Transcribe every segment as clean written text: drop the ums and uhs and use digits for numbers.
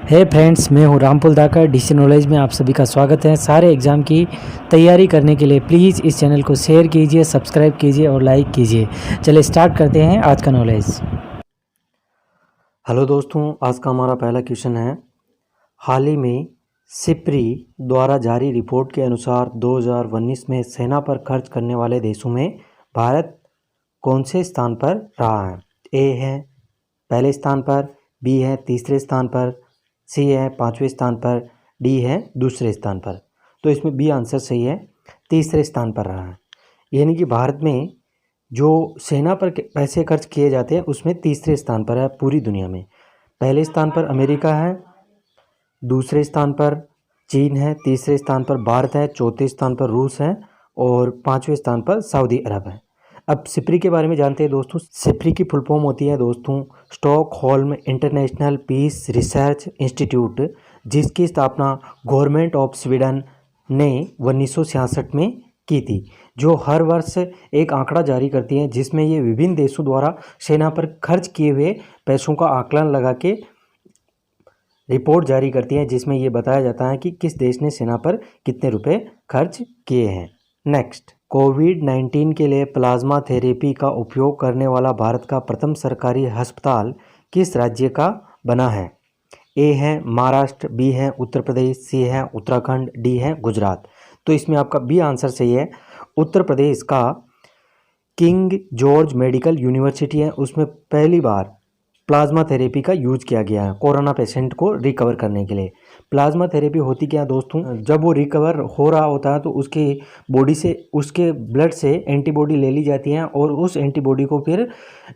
हे friends, मैं हूं रामपुल धाकर। DC knowledge में आप सभी का स्वागत है। सारे एग्ज़ाम की तैयारी करने के लिए प्लीज़ इस चैनल को शेयर कीजिए, सब्सक्राइब कीजिए और लाइक कीजिए। चलिए स्टार्ट करते हैं आज का नॉलेज। हेलो दोस्तों, आज का हमारा पहला क्वेश्चन है। हाल ही में सिप्री द्वारा जारी रिपोर्ट के अनुसार 2019 में सेना पर खर्च करने वाले देशों में भारत कौन से स्थान पर रहा है? ए है पहले स्थान पर, बी है तीसरे स्थान पर, सी है पाँचवें स्थान पर, डी है दूसरे स्थान पर। तो इसमें बी आंसर सही है, तीसरे स्थान पर रहा है। यानी कि भारत में जो सेना पर पैसे खर्च किए जाते हैं उसमें तीसरे स्थान पर है पूरी दुनिया में। पहले स्थान पर अमेरिका है, दूसरे स्थान पर चीन है, तीसरे स्थान पर भारत है, चौथे स्थान पर रूस है और पाँचवें स्थान पर सऊदी अरब है। अब सिप्री के बारे में जानते हैं दोस्तों। सिप्री की फुल फॉर्म होती है दोस्तों Stockholm International Peace Research Institute, जिसकी स्थापना गवर्नमेंट ऑफ स्वीडन ने 1966 में की थी, जो हर वर्ष एक आंकड़ा जारी करती है जिसमें ये विभिन्न देशों द्वारा सेना पर खर्च किए हुए पैसों का आकलन लगा के रिपोर्ट जारी करती है, जिसमें ये बताया जाता है कि किस देश ने सेना पर कितने रुपए खर्च किए हैं। नेक्स्ट, कोविड-19 के लिए प्लाज्मा थेरेपी का उपयोग करने वाला भारत का प्रथम सरकारी अस्पताल किस राज्य का बना है? ए है महाराष्ट्र, बी है उत्तर प्रदेश, सी है उत्तराखंड, डी है गुजरात। तो इसमें आपका बी आंसर सही है। उत्तर प्रदेश का किंग जॉर्ज मेडिकल यूनिवर्सिटी है, उसमें पहली बार प्लाज्मा थेरेपी का यूज किया गया है कोरोना पेशेंट को रिकवर करने के लिए। प्लाज्मा थेरेपी होती क्या है दोस्तों, जब वो रिकवर हो रहा होता है तो उसके बॉडी से, उसके ब्लड से एंटीबॉडी ले ली जाती है और उस एंटीबॉडी को फिर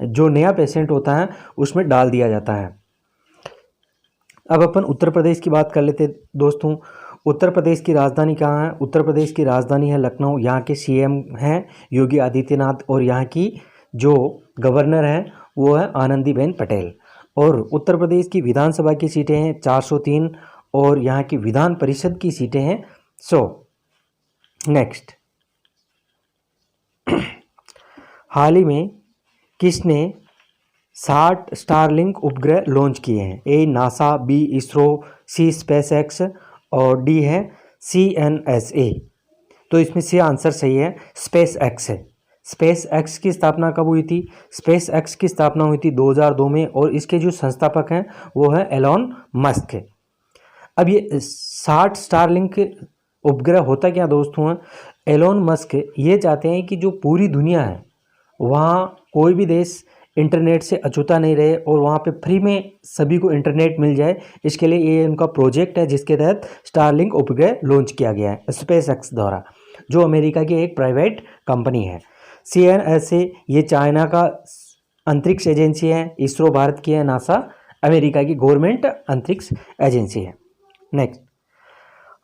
जो नया पेशेंट होता है उसमें डाल दिया जाता है। अब अपन उत्तर प्रदेश की बात कर लेते दोस्तों। उत्तर प्रदेश की राजधानी कहाँ है? उत्तर प्रदेश की राजधानी है लखनऊ। यहाँ के सीएम हैं योगी आदित्यनाथ और यहाँ की जो गवर्नर हैं वो है आनंदीबेन पटेल। और उत्तर प्रदेश की विधानसभा की सीटें हैं 403 और यहाँ की विधान परिषद की सीटें हैं 100। नेक्स्ट, हाल ही में किसने 60 स्टारलिंक उपग्रह लॉन्च किए हैं? A NASA, B ISRO, C SpaceX और डी है CNSA। तो इसमें सी आंसर सही है, स्पेस एक्स है। स्पेस एक्स की स्थापना कब हुई थी? स्पेस एक्स की स्थापना हुई थी 2002 में और इसके जो संस्थापक हैं वो है एलॉन मस्क है। अब ये 60 स्टारलिंक उपग्रह होता क्या दोस्तों है? एलॉन मस्क ये चाहते हैं कि जो पूरी दुनिया है वहाँ कोई भी देश इंटरनेट से अछूता नहीं रहे और वहाँ पे फ्री में सभी को इंटरनेट मिल जाए। इसके लिए ये उनका प्रोजेक्ट है जिसके तहत स्टारलिंक उपग्रह लॉन्च किया गया है स्पेस एक्स द्वारा, जो अमेरिका की एक प्राइवेट कंपनी है। CNSA ये चाइना का अंतरिक्ष एजेंसी है, इसरो भारत की है, नासा अमेरिका की गवर्नमेंट अंतरिक्ष एजेंसी है। नेक्स्ट,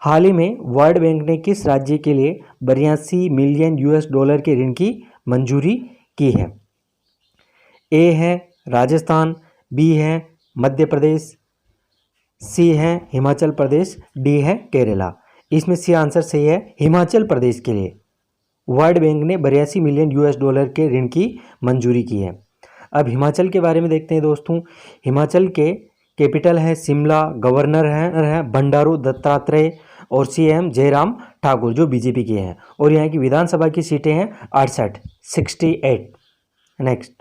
हाल ही में वर्ल्ड बैंक ने किस राज्य के लिए 82 मिलियन US$ के ऋण की मंजूरी की है? ए है राजस्थान, बी है मध्य प्रदेश, सी है हिमाचल प्रदेश, डी है केरला। इसमें सी आंसर सही है, हिमाचल प्रदेश के लिए वर्ल्ड बैंक ने 82 मिलियन US$ के ऋण की मंजूरी की है। अब हिमाचल के बारे में देखते हैं दोस्तों। हिमाचल के कैपिटल है शिमला, गवर्नर है बंडारू दत्तात्रेय और CM जयराम ठाकुर जो बीजेपी के हैं और यहाँ की विधानसभा की सीटें हैं 68। नेक्स्ट,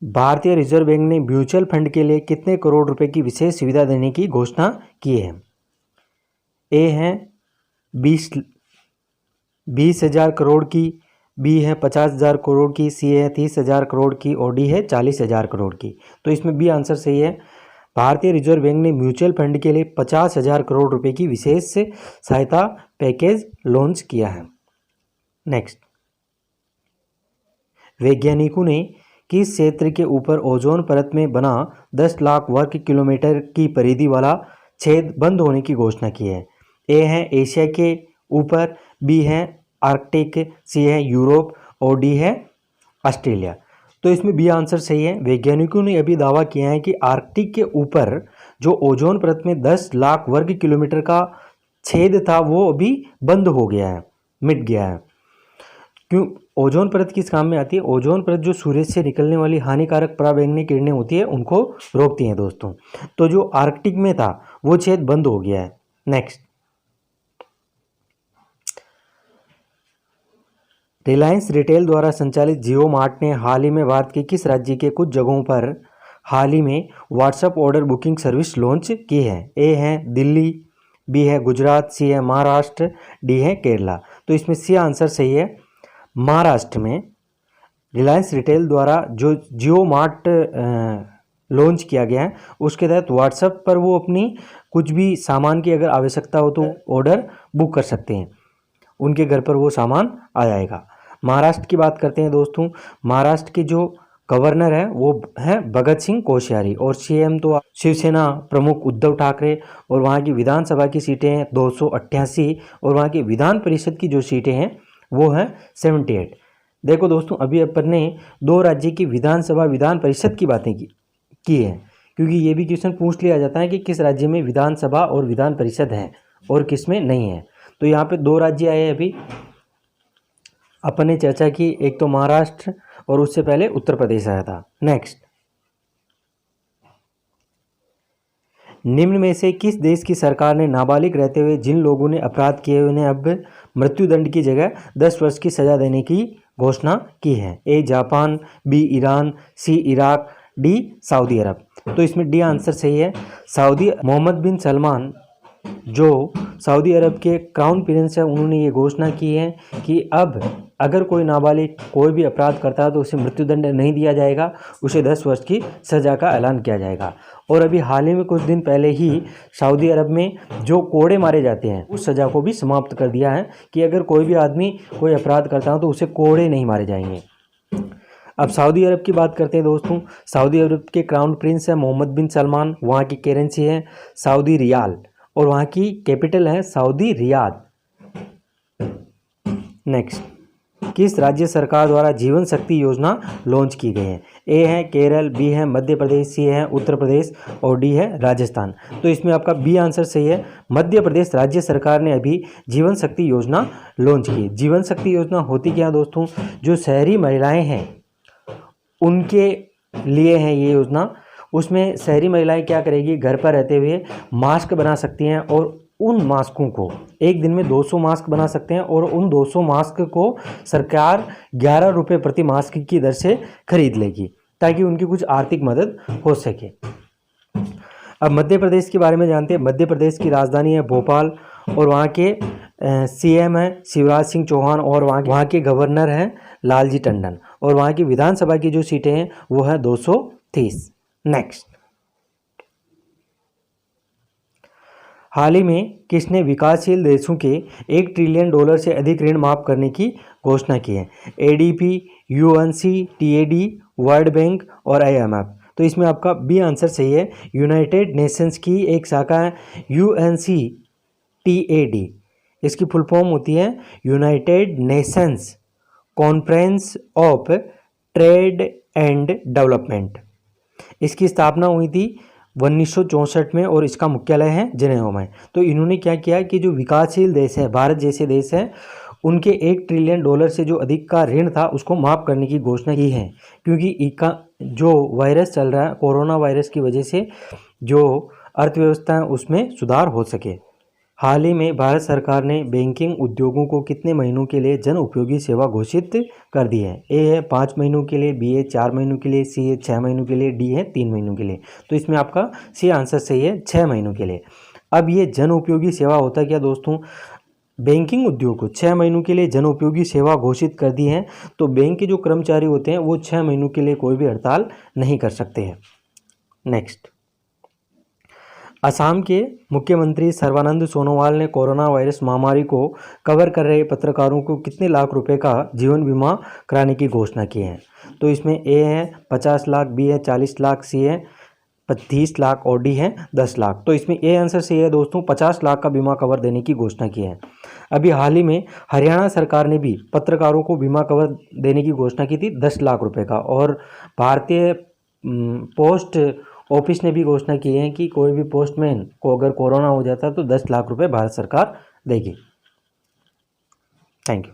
भारतीय रिजर्व बैंक ने म्यूचुअल फंड के लिए कितने करोड़ रुपए की विशेष सुविधा देने की घोषणा की है? ए है 20,000 करोड़ की, बी है 50,000 करोड़ की, सी है 30,000 करोड़ की और डी है 40,000 करोड़ की। तो इसमें बी आंसर सही है। भारतीय रिजर्व बैंक ने म्यूचुअल फंड के लिए 50,000 करोड़ रुपए की विशेष सहायता पैकेज लॉन्च किया है। नेक्स्ट, वैज्ञानिकों ने किस क्षेत्र के ऊपर ओजोन परत में बना 10 लाख वर्ग किलोमीटर की परिधि वाला छेद बंद होने की घोषणा की है? ए है एशिया के ऊपर, बी है आर्कटिक, सी है यूरोप और डी है ऑस्ट्रेलिया। तो इसमें बी आंसर सही है। वैज्ञानिकों ने अभी दावा किया है कि आर्कटिक के ऊपर जो ओजोन परत में 10 लाख वर्ग किलोमीटर का छेद था वो अभी बंद हो गया है, मिट गया है। क्यों ओजोन परत किस काम में आती है? ओजोन परत जो सूरज से निकलने वाली हानिकारक पराबैंगनी किरणें होती है उनको रोकती हैं दोस्तों। तो जो आर्कटिक में था वो छेद बंद हो गया है। नेक्स्ट, रिलायंस रिटेल द्वारा संचालित जियो मार्ट ने हाल ही में भारत के किस राज्य के कुछ जगहों पर हाल ही में WhatsApp order booking service launch की है? ए है दिल्ली, बी है गुजरात, सी है महाराष्ट्र, डी है केरला। तो इसमें सी आंसर सही है। महाराष्ट्र में रिलायंस रिटेल द्वारा जो जियो मार्ट लॉन्च किया गया है उसके तहत व्हाट्सएप पर वो अपनी कुछ भी सामान की अगर आवश्यकता हो तो ऑर्डर बुक कर सकते हैं, उनके घर पर वो सामान आ जाएगा। महाराष्ट्र की बात करते हैं दोस्तों। महाराष्ट्र के जो गवर्नर है वो है भगत सिंह कोश्यारी और सीएम तो शिवसेना प्रमुख उद्धव ठाकरे, और वहाँ की विधानसभा की सीटें हैं 288 और वहाँ की विधान परिषद की जो सीटें हैं वो हैं 78। देखो दोस्तों, अभी अपन ने 2 राज्य की विधानसभा विधान परिषद की बातें की है, क्योंकि ये भी क्वेश्चन पूछ लिया जाता है कि किस राज्य में विधानसभा और विधान परिषद है और किस में नहीं है। तो यहाँ पे 2 राज्य आए हैं अभी अपन ने चर्चा की, एक तो महाराष्ट्र और उससे पहले उत्तर प्रदेश आया था। नेक्स्ट, निम्न में से किस देश की सरकार ने नाबालिग रहते हुए जिन लोगों ने अपराध किए उन्हें अब मृत्युदंड की जगह 10 वर्ष की सजा देने की घोषणा की है? A Japan, b Iran, c Iraq, d Saudi Arabia. तो इसमें डी आंसर सही है। सऊदी मोहम्मद बिन सलमान जो सऊदी अरब के क्राउन प्रिंस है उन्होंने ये घोषणा की है कि अब अगर कोई नाबालिग कोई भी अपराध करता है तो उसे मृत्युदंड नहीं दिया जाएगा, उसे 10 वर्ष की सज़ा का ऐलान किया जाएगा। और अभी हाल ही में कुछ दिन पहले ही सऊदी अरब में जो कोड़े मारे जाते हैं उस सज़ा को भी समाप्त कर दिया है कि अगर कोई भी आदमी कोई अपराध करता है तो उसे कोड़े नहीं मारे जाएंगे। अब सऊदी अरब की बात करते हैं दोस्तों। सऊदी अरब के क्राउन प्रिंस है मोहम्मद बिन सलमान, वहाँ की करेंसी है सऊदी रियाल और वहाँ की कैपिटल है सऊदी रियाद। नेक्स्ट, किस राज्य सरकार द्वारा जीवन शक्ति योजना लॉन्च की गई है? ए है केरल, बी है मध्य प्रदेश, सी है उत्तर प्रदेश और डी है राजस्थान। तो इसमें आपका बी आंसर सही है। मध्य प्रदेश राज्य सरकार ने अभी जीवन शक्ति योजना लॉन्च की। जीवन शक्ति योजना होती क्या दोस्तों? जो शहरी महिलाएं हैं उनके लिए है ये योजना। उसमें शहरी महिलाएं क्या करेगी, घर पर रहते हुए मास्क बना सकती हैं और उन मास्कों को एक दिन में 200 मास्क बना सकते हैं और उन 200 मास्क को सरकार 11 रुपये प्रति मास्क की दर से खरीद लेगी ताकि उनकी कुछ आर्थिक मदद हो सके। अब मध्य प्रदेश के बारे में जानते हैं। मध्य प्रदेश की राजधानी है भोपाल और वहाँ के सीएम है शिवराज सिंह चौहान और वहाँ के गवर्नर हैं लालजी टंडन और वहाँ की विधानसभा की जो सीटें हैं वो है 230। नेक्स्ट, हाल ही में किसने विकासशील देशों के $1 ट्रिलियन से अधिक ऋण माफ करने की घोषणा की है? ADP, UNC, TAD, world bank और आईएमएफ। तो इसमें आपका बी आंसर सही है। यूनाइटेड नेशंस की एक शाखा है यूएनसी टीएडी, इसकी फुल फॉर्म होती है United Nations conference of trade and development. इसकी स्थापना हुई थी 1964 में और इसका मुख्यालय है जिनेवा में। तो इन्होंने क्या किया कि जो विकासशील देश है, भारत जैसे देश है, उनके $1 ट्रिलियन से जो अधिक का ऋण था उसको माफ़ करने की घोषणा की है, क्योंकि इसका जो वायरस चल रहा है कोरोना वायरस की वजह से जो अर्थव्यवस्था है उसमें सुधार हो सके। हाल ही में भारत सरकार ने बैंकिंग उद्योगों को कितने महीनों के लिए जन उपयोगी सेवा घोषित कर दी है? ए है 5 महीनों के लिए, बी है 4 महीनों के लिए, सी है 6 महीनों के लिए, डी है 3 महीनों के लिए। तो इसमें आपका सी आंसर सही है, 6 महीनों के लिए। अब ये जन उपयोगी सेवा होता क्या दोस्तों? बैंकिंग उद्योग को 6 महीनों के लिए जन उपयोगी सेवा घोषित कर दी है, तो बैंक के जो कर्मचारी होते हैं वो 6 महीनों के लिए कोई भी हड़ताल नहीं कर सकते हैं। नेक्स्ट, असम के मुख्यमंत्री सर्बानंद सोनोवाल ने कोरोना वायरस महामारी को कवर कर रहे पत्रकारों को कितने लाख रुपए का जीवन बीमा कराने की घोषणा की है? तो इसमें ए है 50 लाख, बी है 40 लाख, सी है 30 लाख और डी है 10 लाख। तो इसमें ए आंसर सही है दोस्तों, 50 लाख का बीमा कवर देने की घोषणा की है। अभी हाल ही में हरियाणा सरकार ने भी पत्रकारों को बीमा कवर देने की घोषणा की थी 10 लाख रुपए का, और भारतीय पोस्ट ऑफिस ने भी घोषणा की है कि कोई भी पोस्टमैन को अगर कोरोना हो जाता है तो 10 लाख रुपए भारत सरकार देगी। Thank you.